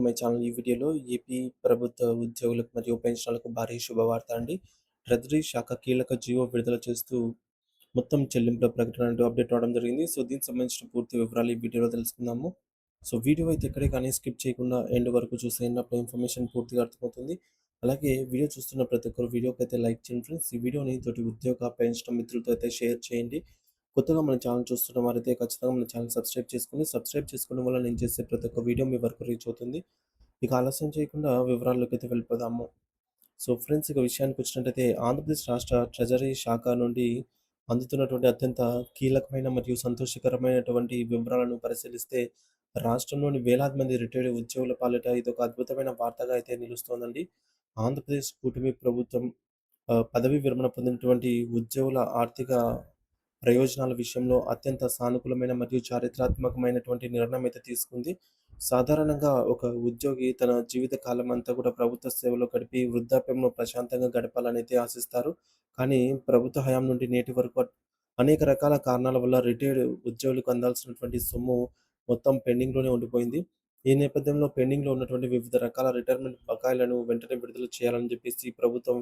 My channel. ఈ వీడియోలో AP ప్రభుత్వ ఉద్యోగులకు మరియు పెన్షనర్లకు భారీ శుభవార్త అండి. ట్రెజరీ శాఖ కీలక జీవో విడుదల చేస్తూ మొత్తం చెల్లింపుల ప్రకటన అంటూ అప్డేట్ అవ్వడం జరిగింది. సో, దీనికి సంబంధించిన పూర్తి వివరాలు ఈ వీడియోలో తెలుసుకుందాము. సో, వీడియో అయితే ఎక్కడే కానీ స్కిప్ చేయకుండా ఎండ్ వరకు చూసేయండి. అప్పుడు ఇన్ఫర్మేషన్ పూర్తిగా అర్థమవుతుంది. అలాగే వీడియో చూస్తున్న ప్రతి ఒక్కరు వీడియోకైతే లైక్ చేయండి ఫ్రెండ్స్. ఈ వీడియోని తోటి ఉద్యోగ, పెన్షన్ మిత్రులతో అయితే షేర్ చేయండి. కొత్తగా మన ఛానల్ చూస్తున్న వారైతే ఖచ్చితంగా మన ఛానల్ సబ్స్క్రైబ్ చేసుకోవడం వల్ల నేను చేసే ప్రతి ఒక్క వీడియో మీ వరకు రీచ్ అవుతుంది. ఇక ఆలస్యం చేయకుండా వివరాల్లోకైతే వెళ్ళిపోదాము. సో ఫ్రెండ్స్, ఇక విషయానికొచ్చినట్టయితే ఆంధ్రప్రదేశ్ రాష్ట్ర ట్రెజరీ శాఖ నుండి అందుతున్నటువంటి అత్యంత కీలకమైన మరియు సంతోషకరమైనటువంటి వివరాలను పరిశీలిస్తే రాష్ట్రంలోని వేలాది మంది రిటైర్డ్ ఉద్యోగుల పాలిట ఇదొక అద్భుతమైన వార్తగా అయితే నిలుస్తోందండి. ఆంధ్రప్రదేశ్ కూటమి ప్రభుత్వం పదవీ విరమణ పొందినటువంటి ఉద్యోగుల ఆర్థిక ప్రయోజనాల విషయంలో అత్యంత సానుకూలమైన మరియు చారిత్రాత్మకమైనటువంటి నిర్ణయం అయితే తీసుకుంది. సాధారణంగా ఒక ఉద్యోగి తన జీవిత కాలం అంతా కూడా ప్రభుత్వ సేవలో గడిపి వృద్ధాప్యంలో ప్రశాంతంగా గడపాలని అయితే ఆశిస్తారు. కానీ ప్రభుత్వ హయాం నుండి నేటి వరకు అనేక రకాల కారణాల వల్ల రిటైర్డ్ ఉద్యోగులకు అందాల్సినటువంటి సొమ్ము మొత్తం పెండింగ్‌లోనే ఉండిపోయింది. ఈ నేపథ్యంలో పెండింగ్‌లో ఉన్నటువంటి వివిధ రకాల రిటైర్మెంట్ బకాయిలను వెంటనే విడుదల చేయాలని చెప్పేసి ప్రభుత్వం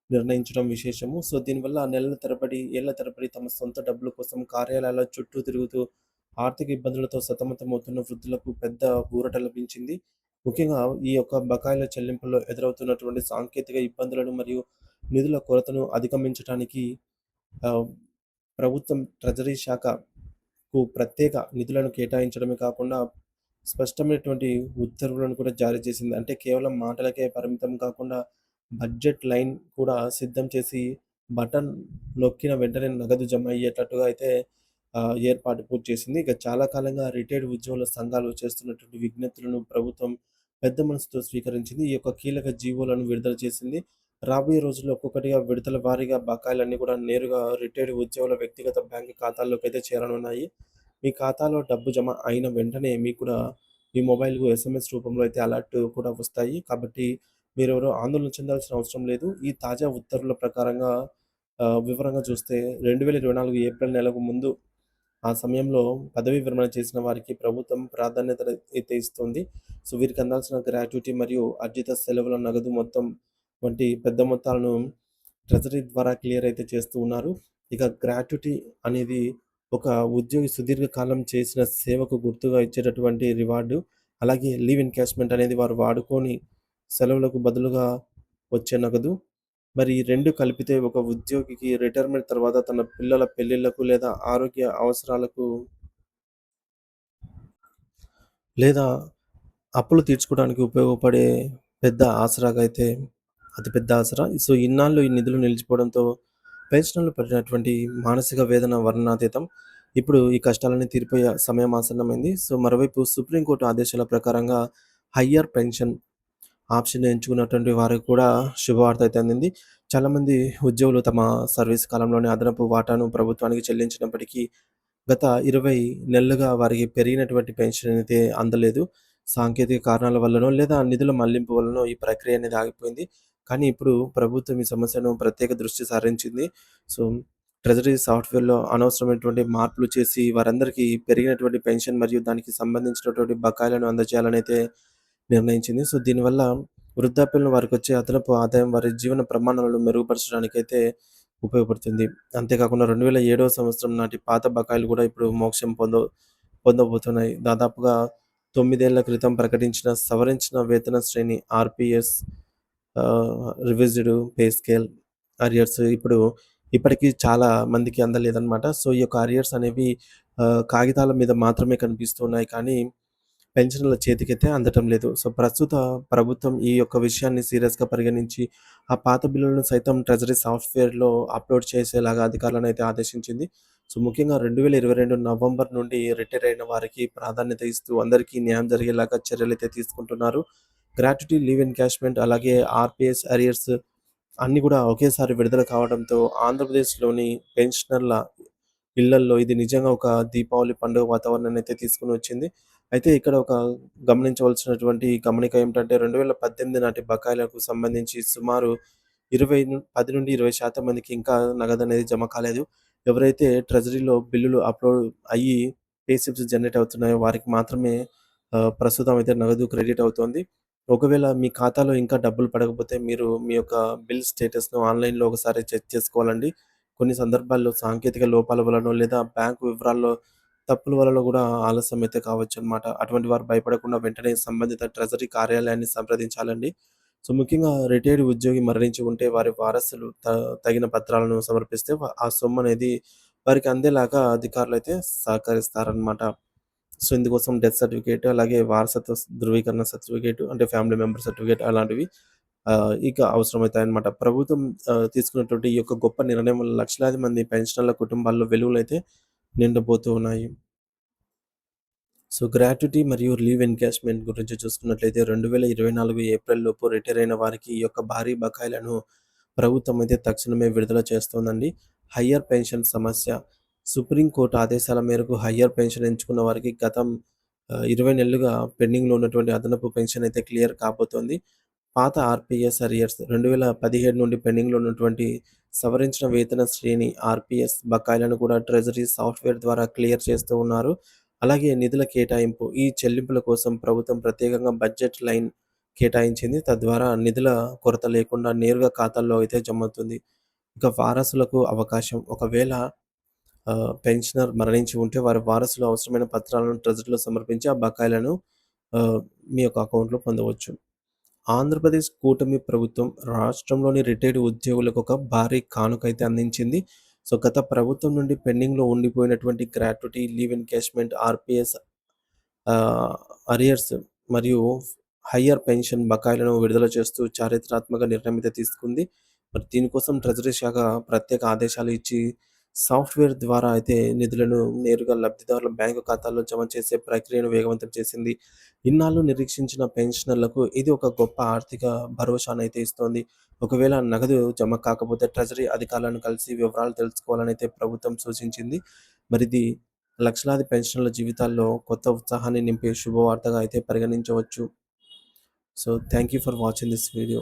నిర్ణయించడం విశేషము. సో, దీనివల్ల నెలల తరబడి, ఏళ్ల తరబడి తమ సొంత డబ్బుల కోసం కార్యాలయాల చుట్టూ తిరుగుతూ ఆర్థిక ఇబ్బందులతో సతమతమవుతున్న వృద్ధులకు పెద్ద ఊరట లభించింది. ముఖ్యంగా ఈ యొక్క బకాయిల చెల్లింపుల్లో ఎదురవుతున్నటువంటి సాంకేతిక ఇబ్బందులను మరియు నిధుల కొరతను అధిగమించటానికి ఆహ్, ప్రభుత్వం ట్రెజరీ శాఖకు ప్రత్యేక నిధులను కేటాయించడమే కాకుండా స్పష్టమైనటువంటి ఉత్తర్వులను కూడా జారీ చేసింది. అంటే కేవలం మాటలకే పరిమితం కాకుండా బడ్జెట్ లైన్ కూడా సిద్ధం చేసి బటన్ నొక్కిన వెంటనే నగదు జమ అయ్యేటట్టుగా అయితే ఏర్పాటు పూర్తి చేసింది. ఇక చాలా కాలంగా రిటైర్డ్ ఉద్యోగుల సంఘాలు చేస్తున్నటువంటి విజ్ఞప్తులను ప్రభుత్వం పెద్ద మనసుతో స్వీకరించింది. ఈ యొక్క కీలక జీవోలను విడుదల చేసింది. రాబోయే రోజుల్లో ఒక్కొక్కటిగా విడతల వారీగా బకాయిలన్నీ కూడా నేరుగా రిటైర్డ్ ఉద్యోగుల వ్యక్తిగత బ్యాంక్ ఖాతాల్లోకైతే చేరనున్నాయి. మీ ఖాతాలో డబ్బు జమ అయిన వెంటనే మీకు కూడా మీ మొబైల్‌కు ఎస్ఎంఎస్ రూపంలో అయితే అలర్ట్ కూడా వస్తాయి. కాబట్టి మీరెవరు ఆందోళన చెందాల్సిన అవసరం లేదు. ఈ తాజా ఉత్తర్వుల ప్రకారంగా వివరంగా చూస్తే 2024 ఏప్రిల్ నెలకు ముందు ఆ సమయంలో పదవీ విరమణ చేసిన వారికి ప్రభుత్వం ప్రాధాన్యత అయితే ఇస్తుంది. సో, వీరికి అందాల్సిన గ్రాట్యుటీ మరియు అర్జిత సెలవుల నగదు మొత్తం వంటి పెద్ద మొత్తాలను ట్రెజరీ ద్వారా క్లియర్ అయితే చేస్తూ ఉన్నారు. ఇక గ్రాట్యుటీ అనేది ఒక ఉద్యోగి సుదీర్ఘకాలం చేసిన సేవకు గుర్తుగా ఇచ్చేటటువంటి రివార్డు. అలాగే లీవ్ ఎన్‌క్యాష్‌మెంట్ అనేది వారు వాడుకోని సెలవులకు బదులుగా వచ్చే నగదు. మరి ఈ 2 కలిపితే ఒక ఉద్యోగికి రిటైర్మెంట్ తర్వాత తన పిల్లల పెళ్ళిళ్ళకు లేదా ఆరోగ్య అవసరాలకు లేదా అప్పులు తీర్చుకోవడానికి ఉపయోగపడే పెద్ద ఆసరాగా అయితే అతి పెద్ద ఆసరా. సో, ఇన్నాళ్ళు ఈ నిధులు నిలిచిపోవడంతో పెన్షనర్లు పడినటువంటి మానసిక వేదన వర్ణనాతీతం. ఇప్పుడు ఈ కష్టాలన్నీ తీరిపోయే సమయం ఆసన్నమైంది. సో, మరోవైపు సుప్రీంకోర్టు ఆదేశాల ప్రకారంగా హయ్యర్ పెన్షన్ ఆప్షన్ ఎంచుకున్నటువంటి వారికి కూడా శుభవార్త అయితే అందింది. చాలామంది ఉద్యోగులు తమ సర్వీస్ కాలంలోనే అదనపు వాటాను ప్రభుత్వానికి చెల్లించినప్పటికీ గత 20 నెలలుగా వారికి పెరిగినటువంటి పెన్షన్ అయితే అందలేదు. సాంకేతిక కారణాల వల్లనో లేదా నిధుల మళ్లింపు వల్లనో ఈ ప్రక్రియ అనేది ఆగిపోయింది. కానీ ఇప్పుడు ప్రభుత్వం ఈ సమస్యను ప్రత్యేక దృష్టి సారించింది. సో, ట్రెజరీ సాఫ్ట్‌వేర్‌లో అనవసరమైనటువంటి మార్పులు చేసి వారందరికీ పెరిగినటువంటి పెన్షన్ మరియు దానికి సంబంధించినటువంటి బకాయిలను అందజేయాలనైతే నిర్ణయించింది. సో, దీనివల్ల వృద్ధాప్యంలో వారికొచ్చే అదనపు ఆదాయం వారి జీవన ప్రమాణాలను మెరుగుపరచడానికైతే ఉపయోగపడుతుంది. అంతేకాకుండా 2007 సంవత్సరం నాటి పాత బకాయిలు కూడా ఇప్పుడు మోక్షం పొందబోతున్నాయి. దాదాపుగా 9 ఏళ్ల క్రితం ప్రకటించిన సవరించిన వేతన శ్రేణి ఆర్‌పీఎస్, రివిజ్డ్ పే స్కేల్ అరియర్స్ ఇప్పటికి చాలా మందికి అందలేదన్నమాట. సో, ఈ యొక్క అరియర్స్ అనేవి కాగితాల మీద మాత్రమే కనిపిస్తున్నాయి. కానీ పెన్షన్‌ల చేతికైతే అందటం లేదు. సో, ప్రస్తుత ప్రభుత్వం ఈ యొక్క విషయాన్ని సీరియస్‌గా పరిగణించి, ఆ పాత బిల్లులను సైతం ట్రెజరీ సాఫ్ట్‌వేర్‌లో అప్‌లోడ్ చేసేలాగా అధికారులనైతే ఆదేశించింది. సో, ముఖ్యంగా 2022 నవంబర్ నుండి రిటైర్ అయిన వారికి ప్రాధాన్యత ఇస్తూ అందరికీ న్యాయం జరిగేలాగా చర్యలైతే తీసుకుంటున్నారు. గ్రాట్యుటీ, లీవ్ ఎన్‌క్యాష్‌మెంట్ అలాగే ఆర్‌పీఎస్ అరియర్స్ అన్నీ కూడా ఒకేసారి విడుదల కావడంతో ఆంధ్రప్రదేశ్‌లోని పెన్షనర్ల ఇళ్లల్లో ఇది నిజంగా ఒక దీపావళి పండుగ వాతావరణాన్నయితే తీసుకొనొచ్చింది. అయితే ఇక్కడ ఒక గమనించవలసినటువంటి గమనిక ఏమిటంటే 2018 నాటి బకాయిలకు సంబంధించి సుమారు 10-20% మందికి ఇంకా నగదనేది జమ కాలేదు. ఎవరైతే ట్రెజరీలో బిల్లులు అప్‌లోడ్ అయ్యి పే స్లిప్స్ జనరేట్ అవుతున్నాయో వారికి మాత్రమే ప్రస్తుతం అయితే నగదు క్రెడిట్ అవుతోంది. ఒకవేళ మీ ఖాతాలో ఇంకా డబ్బులు పడకపోతే మీరు మీ యొక్క బిల్ స్టేటస్‌ను ఆన్‌లైన్‌లో ఒకసారి చెక్ చేసుకోవాలండి. కొన్ని సందర్భాల్లో సాంకేతిక లోపాల వలనో లేదా బ్యాంకు వివరాల్లో తప్పుల వలన గూడా ఆలస్యం అయితే కావచ్చనమాట. అటువంటి వారు భయపడకుండా వెంటనే సంబంధిత ట్రెజరీ కార్యాలయాన్ని సంప్రదించాలండి. సో, ముఖ్యంగా రిటైర్డ్ ఉద్యోగి మరణించి ఉంటే వారి వారసులు తగిన పత్రాలను సమర్పిస్తే ఆ సొమ్మనేది వారికి అందేలాగా అధికారులైతే సహకరిస్తారనమాట. సో, ఇందుకోసం డెత్ సర్టిఫికేట్ అలాగే వారసత్వ ధృవీకరణ సర్టిఫికేట్ అంటే ఫ్యామిలీ మెంబర్ సర్టిఫికేట్ అలాంటివి ఇక అవసరమైతాయన్నమాట. ప్రభుత్వం తీసుకున్నటువంటి ఈ యొక్క గొప్ప నిర్ణయం వల్ల లక్షలాది మంది పెన్షనర్ల కుటుంబాల్లో వెలుగులైతే నిండబోతూ ఉన్నాయి. సో, గ్రాట్యుటీ మరియు లీవ్ ఎన్‌క్యాష్‌మెంట్ గురించి చూసుకున్నట్లయితే 2024 ఏప్రిల్ లోపు రిటైర్ అయిన వారికి ఈ యొక్క భారీ బకాయిలను ప్రభుత్వం అయితే తక్షణమే విడుదల చేస్తోందండి. హయ్యర్ పెన్షన్ సమస్య. సుప్రీం కోర్ట్ ఆదేశాల మేరకు హయ్యర్ పెన్షన్ ఎంచుకున్న వారికి గతం 20 నెలలుగా పెండింగ్‌లో ఉన్నటువంటి అదనపు పెన్షన్ అయితే క్లియర్ కాబోతోంది. పాత ఆర్‌పీఎస్ అరియర్స్ 2017 నుండి పెండింగ్‌లో ఉన్నటువంటి సవరించిన వేతన శ్రేణి ఆర్‌పీఎస్ బకాయిలను కూడా ట్రెజరీ సాఫ్ట్‌వేర్ ద్వారా క్లియర్ చేస్తూ ఉన్నారు. అలాగే నిధుల కేటాయింపు. ఈ చెల్లింపుల కోసం ప్రభుత్వం ప్రత్యేకంగా బడ్జెట్ లైన్ కేటాయించింది. తద్వారా నిధుల కొరత లేకుండా నేరుగా ఖాతాల్లో అయితే జమవుతుంది. ఇక వారసులకు అవకాశం. ఒకవేళ పెన్షనర్ మరణించి ఉంటే వారి వారసులు అవసరమైన పత్రాలను ట్రెజరీలో సమర్పించి ఆ బకాయిలను మీ యొక్క అకౌంట్‌లో పొందవచ్చు. ఆంధ్రప్రదేశ్ కూటమి ప్రభుత్వం రాష్ట్రంలోని రిటైర్డ్ ఉద్యోగులకు ఒక భారీ కానుకైతే అందించింది. సో, గత ప్రభుత్వం నుండి పెండింగ్‌లో ఉండిపోయినటువంటి గ్రాట్యుటీ, లీవ్ ఎన్‌క్యాష్‌మెంట్, ఆర్‌పీఎస్ ఆహ్, అరియర్స్ మరియు హయ్యర్ పెన్షన్ బకాయిలను విడుదల చేస్తూ చారిత్రాత్మక నిర్ణయం అయితే తీసుకుంది. మరి దీనికోసం ట్రెజరీ శాఖ ప్రత్యేక ఆదేశాలు ఇచ్చి సాఫ్ట్‌వేర్ ద్వారా అయితే నిధులను నేరుగా లబ్ధిదారుల బ్యాంకు ఖాతాల్లో జమ చేసే ప్రక్రియను వేగవంతం చేసింది. ఇన్నాళ్ళు నిరీక్షించిన పెన్షనర్లకు ఇది ఒక గొప్ప ఆర్థిక భరోసానైతే ఇస్తోంది. ఒకవేళ నగదు జమ కాకపోతే ట్రెజరీ అధికారులను కలిసి వివరాలు తెలుసుకోవాలనైతే ప్రభుత్వం సూచించింది. మరిది లక్షలాది పెన్షనర్ల జీవితాల్లో కొత్త ఉత్సాహాన్ని నింపే శుభవార్తగా అయితే పరిగణించవచ్చు. So, thank you for watching this video.